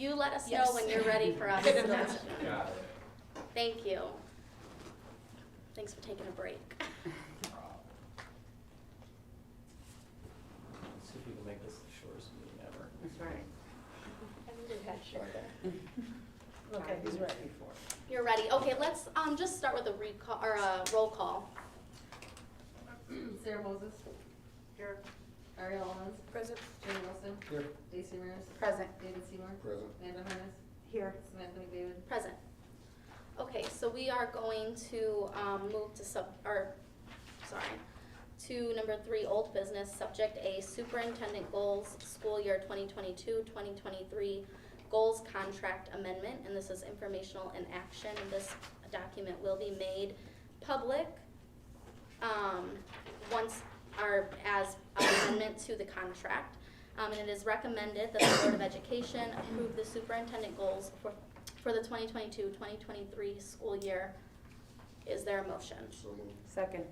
You let us know Yes. when you're ready for us. Got it. Thank you. Thanks for taking a break. Let's see if we can make this the shortest meeting ever. That's right. Okay, he's ready. You're ready. Okay, let's just start with a recall or a roll call. Sarah Moses. Here. Ariel Owens. Present. Jamie Wilson. Here. Daisy Mears. Present. David Seymour. Present. Amanda Harness. Here. Samantha McDavid. Present. Okay, so we are going to move to number 3, old business, subject A, superintendent goals, school year 2022-2023 goals contract amendment, and this is informational in action. This document will be made public as an amendment to the contract. And it is recommended that the Board of Education approve the superintendent goals for the 2022-2023 school year. Is there a motion? So moved. Second.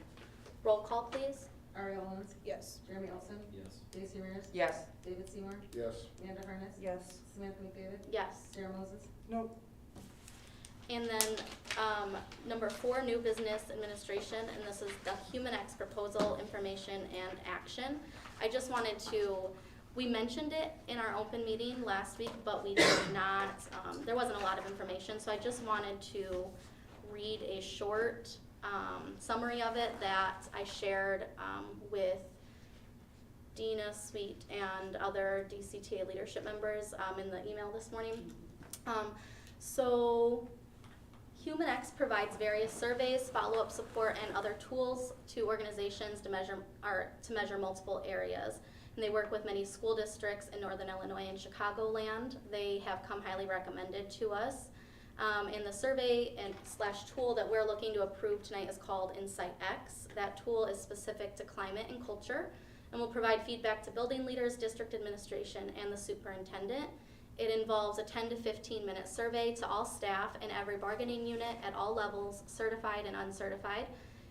Roll call, please. Ariel Owens. Yes. Jeremy Olson. Yes. Daisy Mears. Yes. David Seymour. Yes. Amanda Harness. Yes. Samantha McDavid. Yes. Sarah Moses. Nope. And then number 4, new business administration, and this is the HumanX proposal, information, and action. I just wanted to, we mentioned it in our open meeting last week, but we did not, there wasn't a lot of information, so I just wanted to read a short summary of it that I shared with Dina Sweet and other DCTA leadership members in the email this morning. So HumanX provides various surveys, follow-up support, and other tools to organizations to measure multiple areas. And they work with many school districts in Northern Illinois and Chicagoland. They have come highly recommended to us. And the survey and / tool that we're looking to approve tonight is called InsightX. That tool is specific to climate and culture and will provide feedback to building leaders, district administration, and the superintendent. It involves a 10 to 15 minute survey to all staff in every bargaining unit at all levels, certified and uncertified.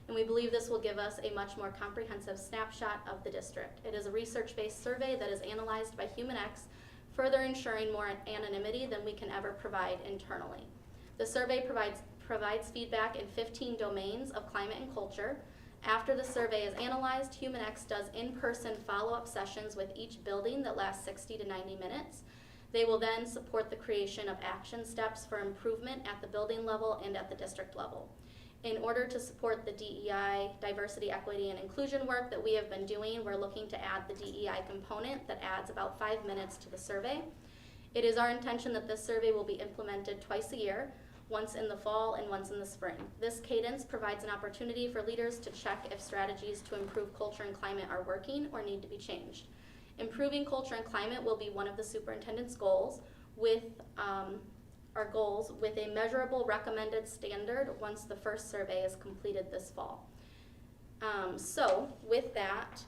And we believe this will give us a much more comprehensive snapshot of the district. It is a research-based survey that is analyzed by HumanX, further ensuring more anonymity than we can ever provide internally. The survey provides feedback in 15 domains of climate and culture. After the survey is analyzed, HumanX does in-person follow-up sessions with each building that last 60 to 90 minutes. They will then support the creation of action steps for improvement at the building level and at the district level. In order to support the DEI, diversity, equity, and inclusion work that we have been doing, we're looking to add the DEI component that adds about 5 minutes to the survey. It is our intention that this survey will be implemented twice a year, once in the fall and once in the spring. This cadence provides an opportunity for leaders to check if strategies to improve culture and climate are working or need to be changed. Improving culture and climate will be one of the superintendent's goals with a measurable recommended standard once the first survey is completed this fall. So with that,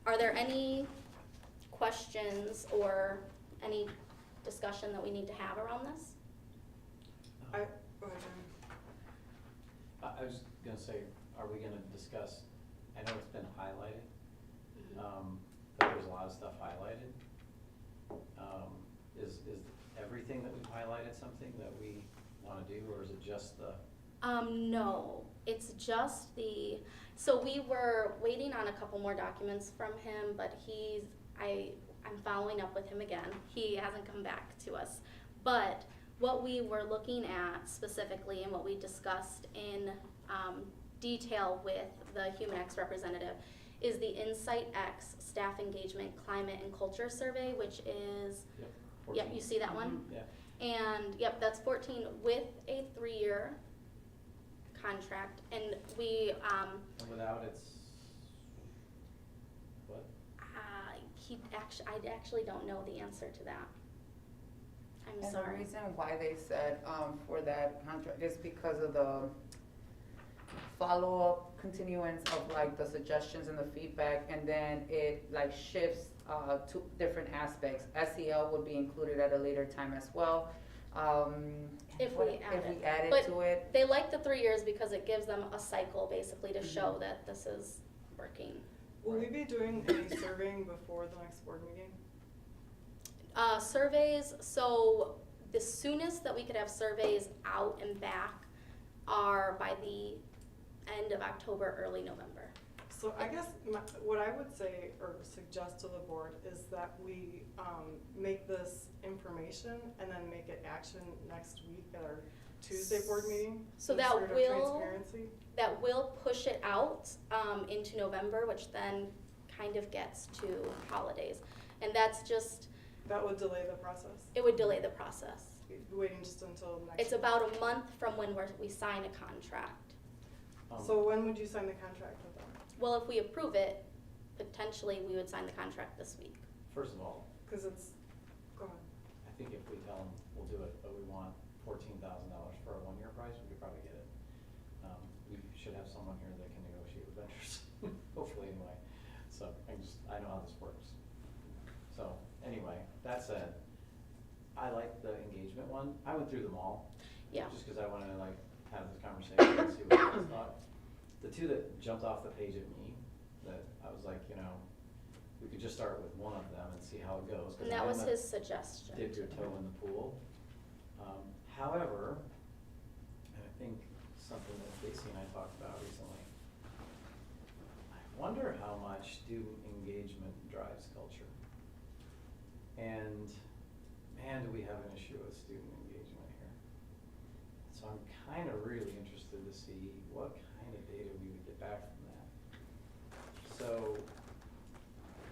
are there any questions or any discussion that we need to have around this? I I was gonna say, are we gonna discuss, I know it's been highlighted, but there's a lot of stuff highlighted. Is everything that we've highlighted something that we wanna do, or is it just the? No, it's just so we were waiting on a couple more documents from him, but I'm following up with him again. He hasn't come back to us. But what we were looking at specifically and what we discussed in detail with the HumanX representative is the InsightX Staff Engagement Climate and Culture Survey, which is, yep, you see that one? Yeah. And yep, that's 14 with a 3-year contract, and we And without its, what? I actually don't know the answer to that. I'm And sorry. the reason why they said for that contract is because of the follow-up continuance of like the suggestions and the feedback, and then it like shifts to different aspects. SEL would be included at a later time as well. If we add it. But to it. They like the 3 years because it gives them a cycle basically to show that this is working. Will we be doing any surveying before the next board meeting? Surveys, so the soonest that we could have surveys out and back are by the end of October, early November. So I guess what I would say or suggest to the board is that we make this information and then make it action next week at our Tuesday board meeting. So in the that spirit of will- transparency. That will push it out into November, which then kind of gets to holidays. And that's just, That would delay the process. it would delay the process. Waiting just until next. It's about a month from when we sign a contract. So when would you sign the contract with them? Well, if we approve it, potentially we would sign the contract this week. First of all, Cause it's, go ahead. I think if we tell them we'll do it, but we want $14,000 for a one-year price, we could probably get it. We should have someone here that can negotiate with vendors, hopefully anyway. So I know how this works. So anyway, that said, I like the engagement one. I went through them all. Yeah. Just because I wanted to like have this conversation and see what you guys thought. The two that jumped off the page at me, that I was like, we could just start with one of them and see how it goes. 'cause And that I was haven't his suggestion. Dipped your toe in the pool. However, and I think something that Stacy and I talked about recently, I wonder how much student engagement drives culture. And man, do we have an issue with student engagement here. So I'm kind of really interested to see what kind of data we would get back from that. So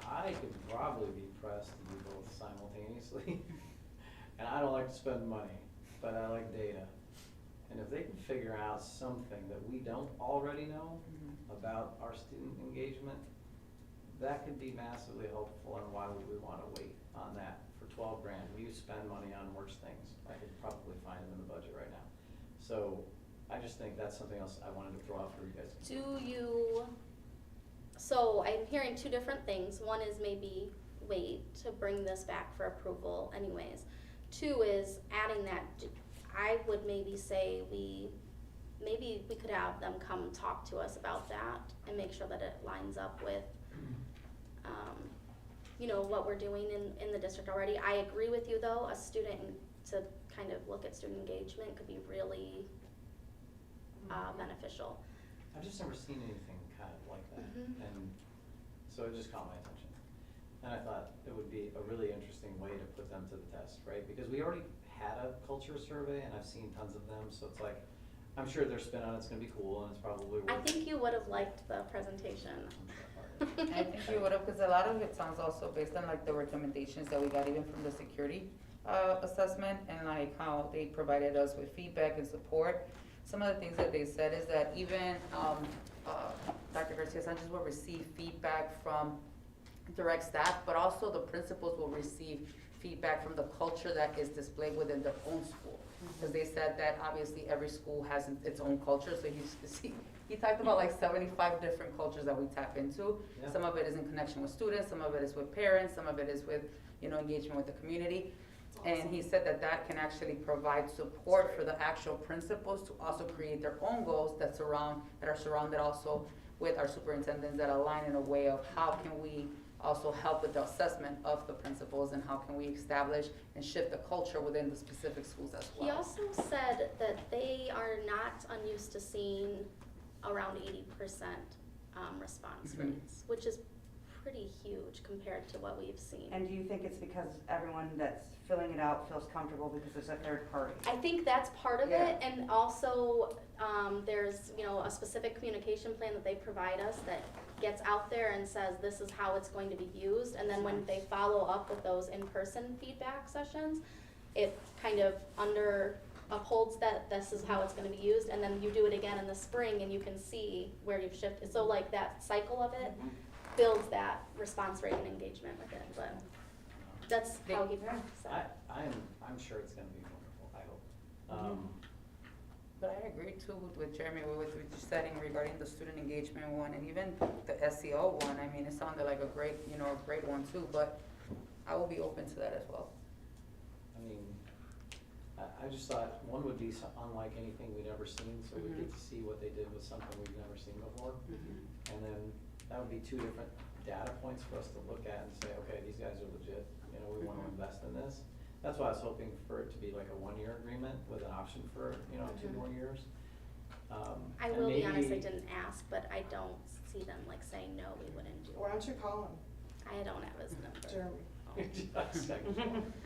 I could probably be pressed to do both simultaneously. And I don't like to spend money, but I like data. And if they can figure out something that we don't already know about our student engagement, that could be massively helpful. And why would we want to wait on that for 12 grand? We spend money on worse things. I could probably find them in the budget right now. So I just think that's something else I wanted to throw out for you guys. So I'm hearing two different things. One is maybe wait to bring this back for approval anyways. Two is adding that, I would maybe say maybe we could have them come talk to us about that and make sure that it lines up with, what we're doing in the district already. I agree with you though, a student to kind of look at student engagement could be really beneficial. I've just never seen anything kind of like that. Mhm. And so it just caught my attention. And I thought it would be a really interesting way to put them to the test, right? Because we already had a culture survey and I've seen tons of them, so it's like, I'm sure their spin on it's gonna be cool and it's probably worth I it. think you would have liked the presentation. I think you would have, because a lot of it sounds also based on like the recommendations that we got even from the security assessment and like how they provided us with feedback and support. Some of the things that they said is that even Dr. Garcia Sanchez will receive feedback from direct staff, but also the principals will receive feedback from the culture that is displayed within their own school. Because they said that obviously every school has its own culture, so he talked about like 75 different cultures that we tap into. Yeah. Some of it is in connection with students, some of it is with parents, some of it is with, engagement with the community. And he said that that can actually provide support for the actual principals to also create their own goals that are surrounded also with our superintendents that align in a way of how can we also help with the assessment of the principals and how can we establish and shift the culture within the specific schools as well. He also said that they are not unused to seeing around 80% response Mhm. rates, which is pretty huge compared to what we've seen. And do you think it's because everyone that's filling it out feels comfortable because it's a third party? I think that's part of Yeah. it, and also, there's, a specific communication plan that they provide us that gets out there and says this is how it's going to be used, and then when they follow up with those in-person feedback sessions, it kind of upholds that this is how it's gonna be used, and then you do it again in the spring and you can see where you've shifted. So like that cycle of it builds that response rate and engagement with it, but that's how he said. I'm sure it's gonna be wonderful, I hope. But I agree too with Jeremy, with what you said regarding the student engagement one and even the SEO one. I mean, it sounded like a great one too, but I will be open to that as well. I mean, I just thought one would be unlike anything we'd ever seen, so we get to see what they did with something we've never seen before. And then that would be two different data points for us to look at and say, okay, these guys are legit, you know, we wanna invest in this. That's why I was hoping for it to be like a 1-year agreement with an option for, you know, 2 Mhm. more years. I And will be honest, I maybe- didn't ask, but I don't see them like saying, no, we wouldn't do Why it. don't you call him, I don't have his number. Jeremy? Just like-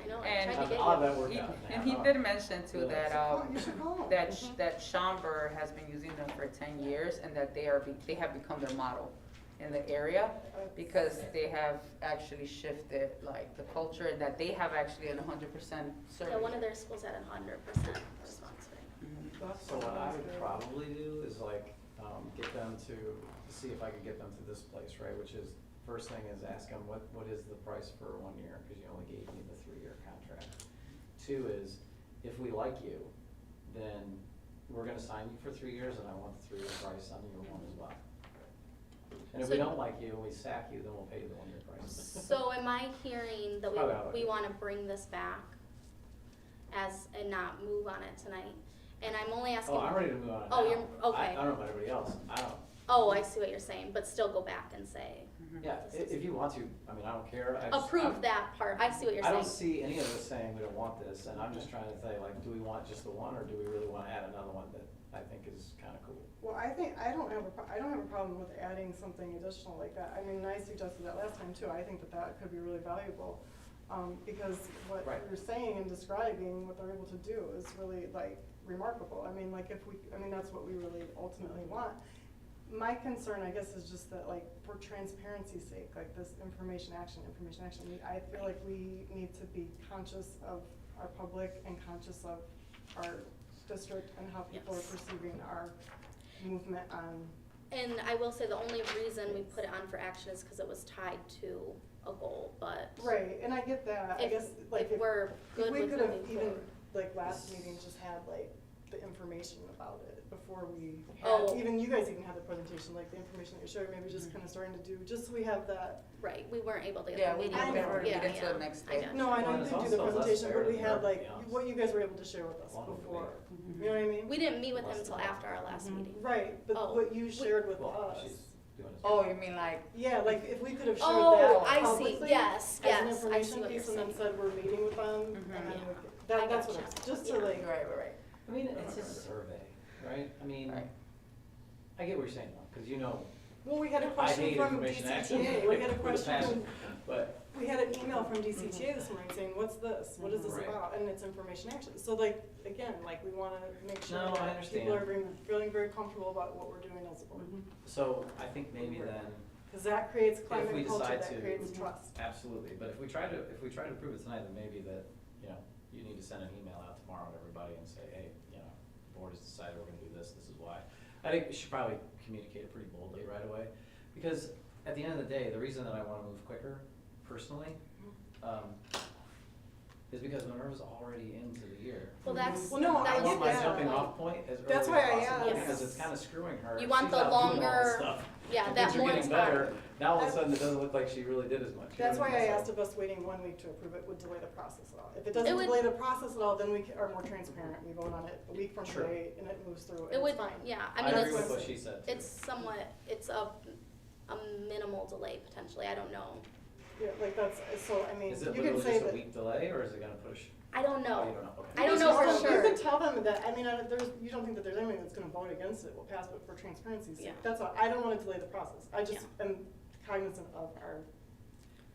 I know, I And tried to get I'll have you. that worked He- out. And he did mention too Yeah. that, You should call him. that Schaumburg has been using them for 10 years and that they have become their model in the area because they have actually shifted like the culture and that they have actually an 100% service. Yeah, one of their schools had 100% response rate. Mhm. That's So what I sounds would good. probably do is like, get them to see if I could get them to this place, right, which is, first thing is ask them, what is the price for 1 year, cause you only gave me the 3-year contract. 2 is, if we like you, then we're gonna sign you for 3 years and I want the 3-year price on year 1 as well. And if we So- don't like you and we sack you, then we'll pay you the 1-year price. So am I hearing that Probably how we it wanna bring this back and not move on it tonight? And I'm only asking. Oh, I'm ready to move on it Oh, now. you're- okay. I don't know about everybody else, I don't. Oh, I see what you're saying, but still go back and say, Yeah, if you want to, I mean, I don't care. I just- approve I'm- that part, I see what you're I saying. don't see any of us saying we don't want this, and I'm just trying to say, like, do we want just the one, or do we really wanna add another one that I think is kinda cool? Well, I think, I don't have a problem with adding something additional like that. I mean, I suggested that last time too. I think that could be really valuable. Because what Right. you're saying and describing, what they're able to do is really like remarkable. I mean, like that's what we really ultimately want. My concern, I guess, is just that like for transparency's sake, like this information action, I feel like we need to be conscious of our public and conscious of our district and how people are Yes. perceiving our movement on. And I will say the only reason we put it on for action is because it was tied to a goal, but. Right, and I get that, I If- guess, like, if we're good we with could have moving even, forward. like, last meeting just had, like, the information about it before we Oh. had, even you guys even had the presentation, like, the information that you showed, maybe just kinda starting to do, just so we have that. Right, we weren't able to Yeah, get the we video. didn't ever get into yeah, the next I day. got No, you. I know Well, you it's didn't do the also less presentation, fair but we to had, them, like, to be honest. what you guys were able to share with us Longer would be. before, Mhm. you know what I mean? We didn't meet with him Less until than after our last Mhm. meeting. Right, but Oh. what you shared with Well, us, she's doing it. Oh, you mean like, yeah, like, if we could have showed Oh, that I see, publicly yes, as an yes, I see information what you're piece and then saying. said we're meeting with them, and Mhm. then Yeah. we could, I that's what gotcha. I'm, just to Yeah. like. right. I mean, it's a survey, right? I mean, Right. I get what you're saying, though, cause you know, Well, we had a I question hate from information action DCTA, we had a with question passion, from, but, we had an email from DCTA this morning saying, what's this, what is this Right. about, and it's information action, so like, again, like, we wanna make sure No, I that people understand. are feeling very comfortable about what we're doing as a board. so I think maybe then, Cause that creates if climate we and culture, decide that to. creates trust. Absolutely, but if we try to prove it tonight, then maybe that, you know, you need to send an email out tomorrow to everybody and say, hey, you know, the board has decided we're gonna do this is why. I think we should probably communicate it pretty boldly right away, because at the end of the day, the reason that I wanna move quicker, personally, is because Minerva's already into the year. Well, that's, Well, no, that I I was want get my that. jumping off point as early That's as why I possible, asked. because it's kinda screwing her. You She's want the out doing all this longer- stuff. yeah, And that things are more getting better. time. Now all of a sudden, it doesn't look like she really did as much. You That's know why what I mean? asked if us waiting 1 week to approve it would delay the process at all. If it It doesn't would- delay the process at all, then we are more transparent, we vote on it a week from Sure. today, and it moves through, and It it's would, fine. yeah, I I mean, agree with what it's, she said too. it's somewhat, it's a minimal delay potentially, I don't know. Yeah, like that's, so, I mean, Is you it can literally say just a that. week delay, or is it gonna push? I don't Oh, know. you don't know, okay. I don't know for You sure. could tell them that, I mean, you don't think that there's anyone that's gonna vote against it, will pass, but for transparency's sake, Yeah. that's all, I don't wanna delay the process, I just Yeah. am cognizant of our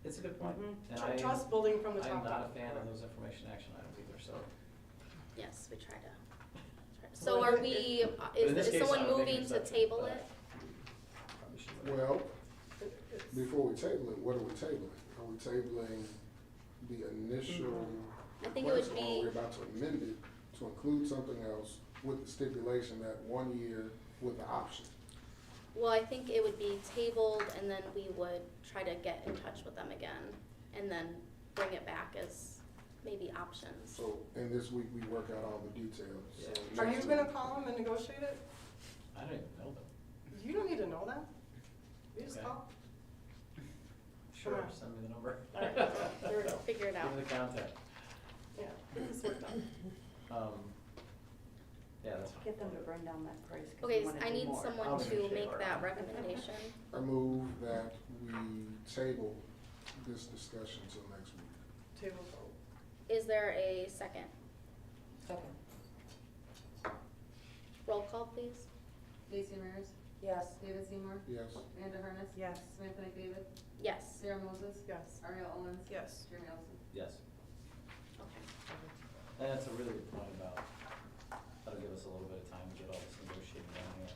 It's a good point, Mhm. and trust building from the top I'm not a down. fan of those information action items either, so. Yes, we try to. So are we, But in this is case, someone I would make an moving to exception, table but it? probably should. Well, It's- before we table it, what are we tabling? Are we tabling the initial I think it would request, or are we be, about to amend it to include something else with the stipulation that 1 year with the option? well, I think it would be tabled and then we would try to get in touch with them again and then bring it back as maybe options. So in this week, we work out all the details. So Yeah. Are you next gonna week- call them and negotiate it? I don't even know them. You don't need to know that, you just Okay. call. Sure, Come on. send me the number. Alright, there we go. Figure it out. Give me the contact. Yeah, this worked out. Yeah, that's fine. Get them to bring down that price, cause Okay, we wanna I do need more. someone I'll to negotiate make her. that recommendation. I move that we table this discussion till next week. Table vote. Is there a second? Second. Roll call, please. Lacy Meyers, Yes. David Seymour, Yes, Amanda Harness. Yes. Samantha McDavid, Yes. Sarah Moses, Yes. Ariel Owens. Yes. Jeremy Ellison. Yes. Okay. And that's a really good point about, that'll give us a little bit of time to get all this negotiating done here.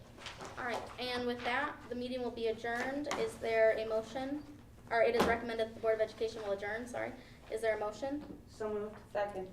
All right, and with that, the meeting will be adjourned. Is there a motion? Or it is recommended that the Board of Education will adjourn, sorry. Is there a motion? So moved. Second.